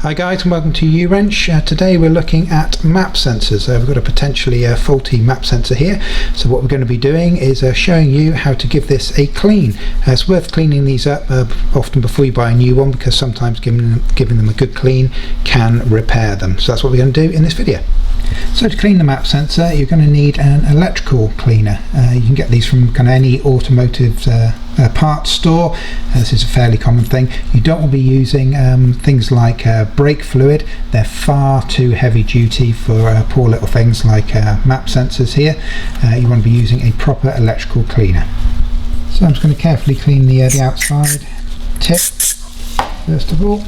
Hi guys, and welcome to U-Wrench. Today we're looking at map sensors. We've got a potentially faulty map sensor here, so what we're going to be doing is showing you how to give this a clean. It's worth cleaning these up often before you buy a new one, because sometimes giving them a good clean can repair them. So that's what we're going to do in this video. So to clean the map sensor, you're going to need an electrical cleaner. You can get these from kind of any automotive parts store. This is a fairly common thing. You don't want to be using things like brake fluid. They're far too heavy duty for poor little things like map sensors here. You want to be using a proper electrical cleaner. So I'm just going to carefully clean the outside tip first of all.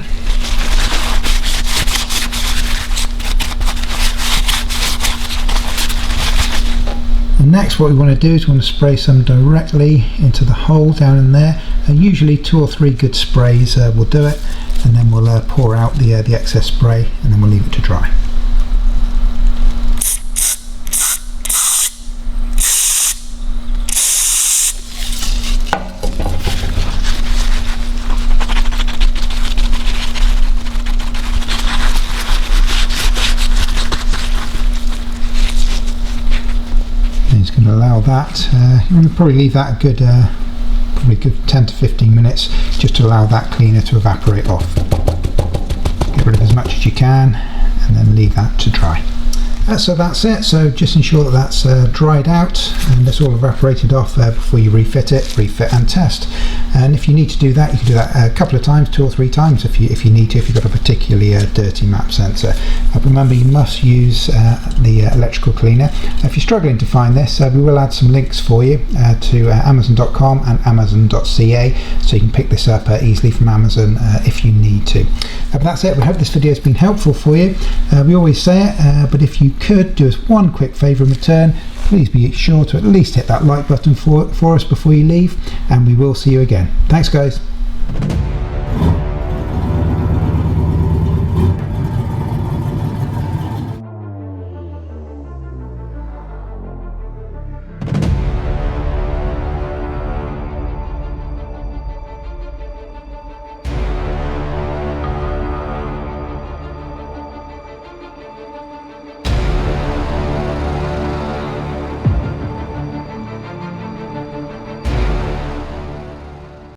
And next what we want to do is we want to spray some directly into the hole down in there. Usually 2 or 3 good sprays will do it, and then we'll pour out the excess spray, and then we'll leave it to dry. Just going to allow that, you want to probably leave that a good, probably good 10 to 15 minutes just to allow that cleaner to evaporate off. Get rid of as much as you can and then leave that to dry. So that's it. So just ensure that that's dried out and it's all evaporated off before you refit and test. And if you need to do that, you can do that a couple of times, 2 or 3 times if you need to, if you've got a particularly dirty map sensor. Remember, you must use the electrical cleaner. If you're struggling to find this, we will add some links for you to Amazon.com and Amazon.ca, so you can pick this up easily from Amazon if you need to. But that's it. We hope this video has been helpful for you. We always say it, but if you could do us one quick favour in return, please be sure to at least hit that like button for us before you leave, and we will see you again. Thanks guys.